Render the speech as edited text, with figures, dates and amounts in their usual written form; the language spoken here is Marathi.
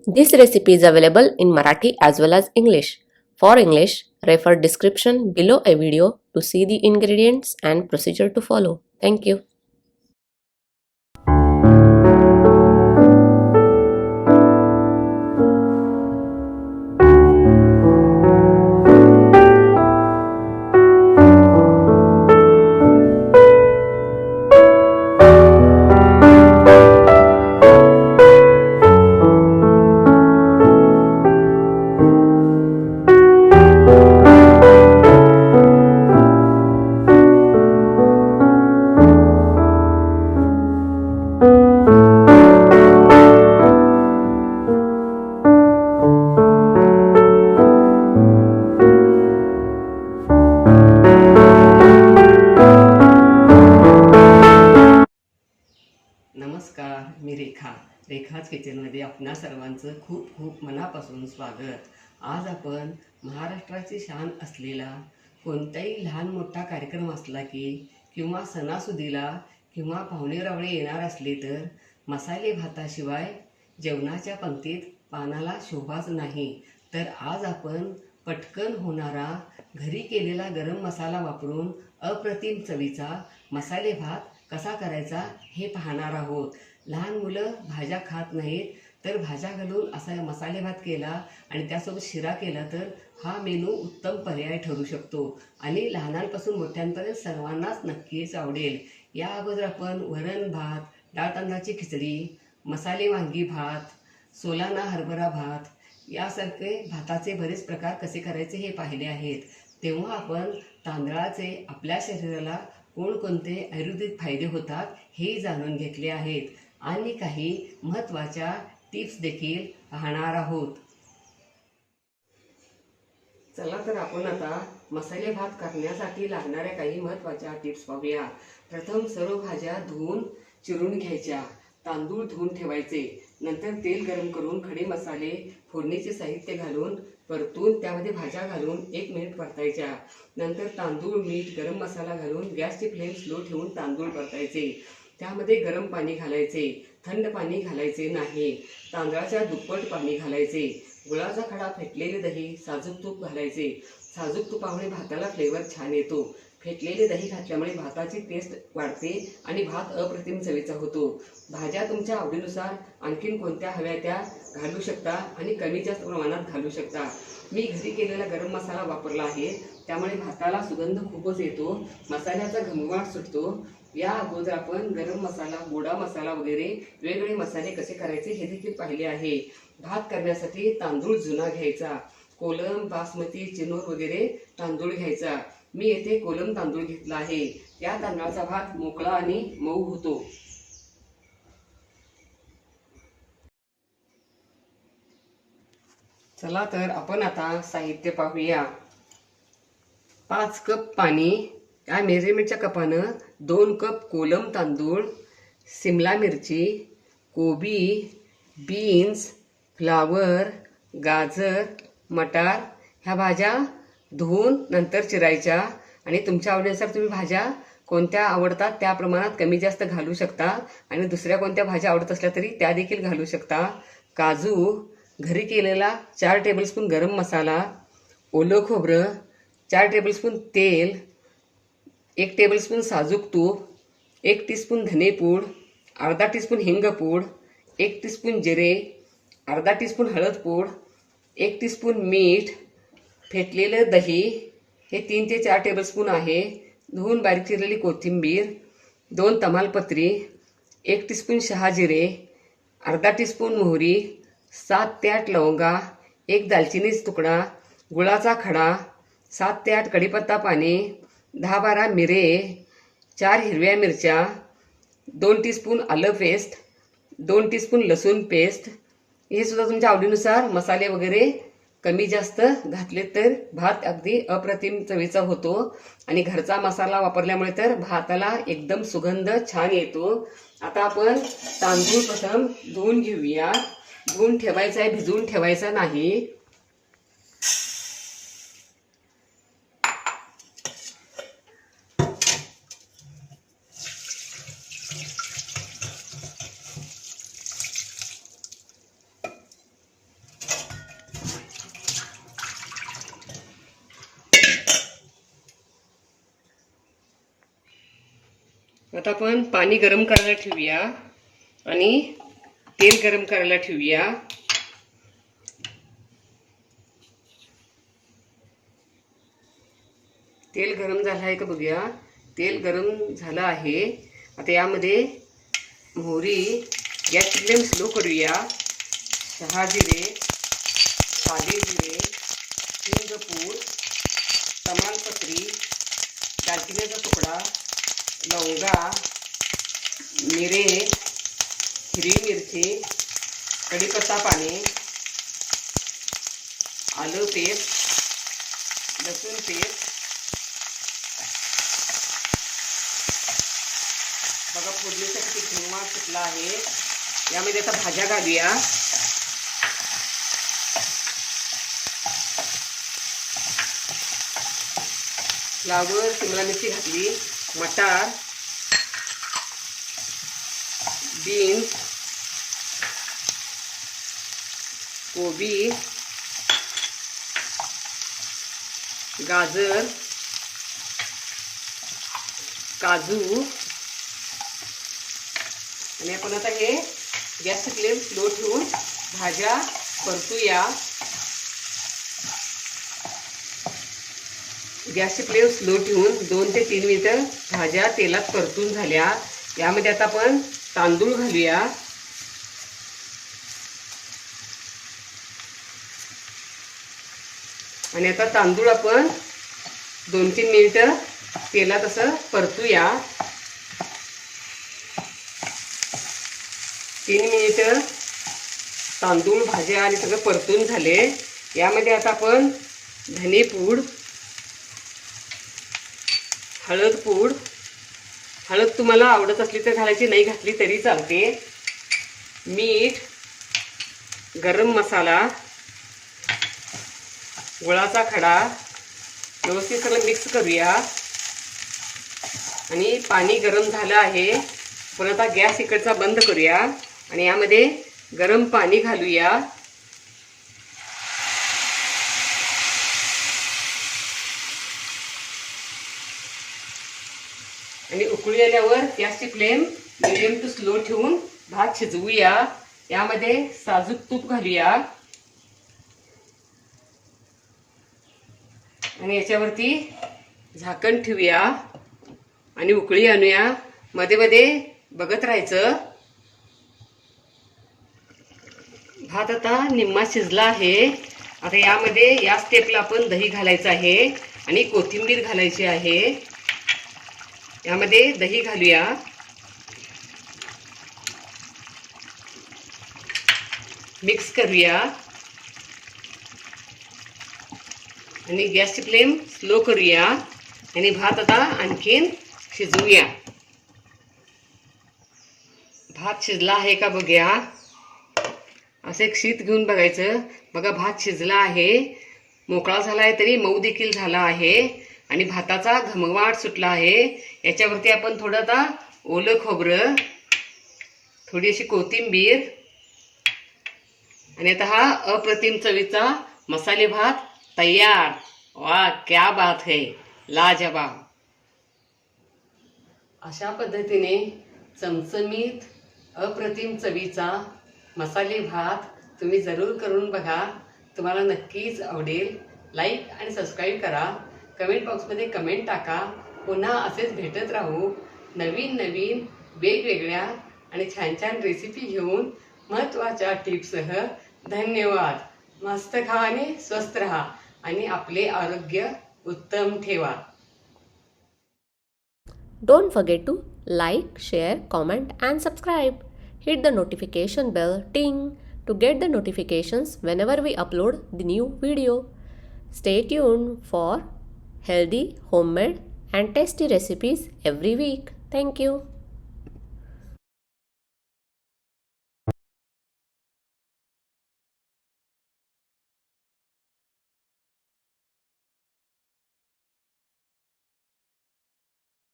This recipe is available in Marathi as well as English. For English, refer description below a video to see the ingredients and procedure to follow. Thank you. नमस्कार, मी रेखाच किचनमध्ये आपणा सर्वांचं खूप खूप मनापासून स्वागत. आज आपण महाराष्ट्राची शान असलेला कोणताही लहान मोठा कार्यक्रम असला की किंवा सणासुदीला किंवा पाहुणेरावळे येणार असले तर मसाले भाताशिवाय जेवणाच्या पंक्तीत पानाला शोभाच नाही. तर आज आपण पटकन होणारा घरी केलेला गरम मसाला वापरून अप्रतिम चवीचा मसाले भात कसा करायचा हे पाहणार आहोत. लहान मुलं भाज्या खात नाहीत, तर भाज्या घालून असा मसाले भात केला आणि त्यासोबत शिरा केला तर हा मेनू उत्तम पर्याय ठरू शकतो आणि लहानांपासून मोठ्यांपर्यंत सर्वांनाच नक्कीच आवडेल. या अगोदर आपण वरण भात, डाळ तांदळाची खिचडी, मसाले वांगी भात, सोलाना हरभरा भात यासारखे भाताचे बरेच प्रकार कसे करायचे हे पाहिले आहेत. तेव्हा आपण तांदळाचे आपल्या शरीराला कोणकोणते आयुर्वेदिक फायदे होतात हे जाणून घेतले आहेत आणि काही महत्त्वाच्या टिप्स देखील पाहणार आहोत. चला तर आपण आता मसाले भात करण्यासाठी लागणाऱ्या काही महत्त्वाच्या टिप्स पाहूया. प्रथम सर्व भाज्या धुवून चिरून घ्यायच्या. तांदूळ धुवून ठेवायचे. नंतर तेल गरम करून खडे मसाले, फोडणीचे साहित्य घालून परतून त्यामध्ये भाज्या घालून 1 मिनिट परतायच्या. नंतर तांदूळ, मीठ, गरम मसाला घालून गॅसची फ्लेम स्लो ठेवून तांदूळ परतायचे. त्यामध्ये गरम पाणी घालायचे, थंड पाणी घालायचे नाही. तांदळाच्या दुप्पट पाणी घालायचे. गुळाचा खडा, फेटलेले दही, साजूक तूप घालायचे. साजूक तुपामुळे भाताला फ्लेवर छान येतो. फेटलेले दही घातल्यामुळे भाताची टेस्ट वाढते आणि भात अप्रतिम चवीचा होतो. भाज्या तुमच्या आवडीनुसार आणखीन कोणत्या हव्या त्या घालू शकता आणि कमी जास्त प्रमाणात घालू शकता. मी घरी केलेला गरम मसाला वापरला आहे, त्यामुळे भाताला सुगंध खूपच येतो, मसाल्याचा घमघमाट सुटतो. या अगोदर आपण गरम मसाला, गोडा मसाला वगैरे वेगवेगळे मसाले कसे करायचे हे देखील पाहिले आहे. भात करण्यासाठी तांदूळ जुना घ्यायचा. कोलम, बासमती, चिनोर वगैरे तांदूळ घ्यायचा. मी येथे कोलम तांदूळ घेतला आहे. या तांदळाचा भात मोकळा आणि मऊ होतो. चला तर आपण आता साहित्य पाहूया. 5 कप पाणी, या मेजरमेंटच्या कपानं 2 कप कोलम तांदूळ, सिमला मिरची, कोबी, बीन्स, फ्लावर, गाजर, मटार ह्या भाज्या धुवून नंतर चिरायच्या आणि तुमच्या आवडीनुसार तुम्ही भाज्या कोणत्या आवडतात त्या प्रमाणात कमी जास्त घालू शकता आणि दुसऱ्या कोणत्या भाज्या आवडत असल्या तरी त्या देखील घालू शकता. काजू, घरी केलेला 4 टेबलस्पून गरम मसाला, ओलं खोबरं, 4 टेबलस्पून तेल, 1 टेबलस्पून साजूक तूप, 1 टीस्पून धनेपूड, अर्धा टीस्पून हिंगपूड, 1 टीस्पून जिरे, अर्धा टीस्पून हळदपूड, 1 टीस्पून मीठ, फेटलेलं दही हे 3 ते 4 टेबलस्पून आहे, धुवून बारीक चिरलेली कोथिंबीर, 2 तमालपत्री, 1 टीस्पून शहाजिरे, अर्धा टीस्पून मोहरी, 7 ते 8 लवंगा, 1 दालचिनीचा तुकडा, गुळाचा खडा, 7 ते 8 कढीपत्ता पाने, 10-12 मिरे, 4 हिरव्या मिरच्या, 2 टीस्पून आलं पेस्ट, 2 टीस्पून लसूण पेस्ट. हे सुद्धा तुमच्या आवडीनुसार मसाले वगैरे कमी जास्त घातले तर भात अगदी अप्रतिम चवीचा होतो आणि घरचा मसाला वापरल्यामुळे तर भाताला एकदम सुगंध छान येतो. आता आपण तांदूळ प्रथम धुवून घेऊया. धुवून ठेवायचा आहे, भिजवून ठेवायचा नाही. आता आपण पाणी गरम करायला ठेवूया आणि तेल गरम करायला ठेवूया. तेल गरम झालं आहे का बघूया. तेल गरम झालं आहे. आता यामध्ये मोहरी, गॅस फ्लेम स्लो करूया. शहाजिरे, साधे जिरे, हिंगपूड, तमालपत्री, दालचिनीचा तुकडा, लवंगा, मिरे, हिरवी मिरची, कढीपत्ता पाने, आलं पेस्ट, लसूण पेस्ट. बघा फोडणीसाठी किंवा सुटला आहे. यामध्ये आता भाज्या घालूया. फ्लावर, शिमला मिरची घातली, मटार, बीन्स, कोबी, गाजर, काजू. आणि आपण आता हे गॅस फ्लेम स्लो ठेवून भाज्या परतूया. गॅसची फ्लेम स्लो ठेवून 2 ते 3 मिनिटं भाज्या तेलात परतून झाल्या. यामध्ये आता आपण तांदूळ घालूया. आणि आता तांदूळ आपण 2-3 मिनिटं तेलात असं परतूया. 3 मिनिटं तांदूळ, भाज्या आणि सगळं परतून झाले. यामध्ये आता आपण धनेपूड, हळद पूड, हळद तुम्हाला आवडत असली तर घालायची, नाही घातली तरी चालते, मीठ, गरम मसाला, गुळाचा खडा व्यवस्थित सगळं मिक्स करूया. आणि पाणी गरम झालं आहे. पण आता गॅस इकडचा बंद करूया आणि यामध्ये गरम पाणी घालूया. आणि उकळी आल्यावर गॅसची फ्लेम मिडियम टू स्लो ठेवून भात शिजवूया. यामध्ये साजूक तूप घालूया आणि याच्यावरती झाकण ठेवूया आणि उकळी आणूया. मध्ये मध्ये बघत राहायचं. भात आता निम्मा शिजला आहे. आता यामध्ये या स्टेपला आपण दही घालायचं आहे आणि कोथिंबीर घालायची आहे. यामध्ये दही घालूया. मिक्स करूया आणि गॅसची फ्लेम स्लो करूया आणि भात आता आणखीन शिजवूया. भात शिजला आहे का बघूया. असं एक शीत घेऊन बघायचं. बघा भात शिजला आहे, मोकळा झाला आहे तरी मऊ देखील झाला आहे आणि भाताचा घमघमाट सुटला आहे. याच्यावरती आपण थोडं आता ओलं खोबरं, थोडी अशी कोथिंबीर आणि आता हा अप्रतिम चवीचा मसाले भात तयार. वाह, क्या बात है, लाजवाब. अशा पद्धतीने चमचमीत अप्रतिम चवीचा मसाले भात तुम्ही जरूर करून बघा. तुम्हाला नक्कीच आवडेल. लाईक आणि सबस्क्राईब करा. कमेंट बॉक्समध्ये कमेंट टाका. पुन्हा असेच भेटत राहू नवीन नवीन वेगवेगळ्या आणि छान छान रेसिपी घेऊन महत्त्वाच्या टिप्ससह. धन्यवाद. मस्त खा आणि स्वस्थ राहा आणि आपले आरोग्य उत्तम ठेवा. Don't forget to like, share, comment and subscribe. Hit the notification bell ting to get the notifications whenever we upload the new video. Stay tuned for healthy, homemade and tasty recipes every week. Thank you.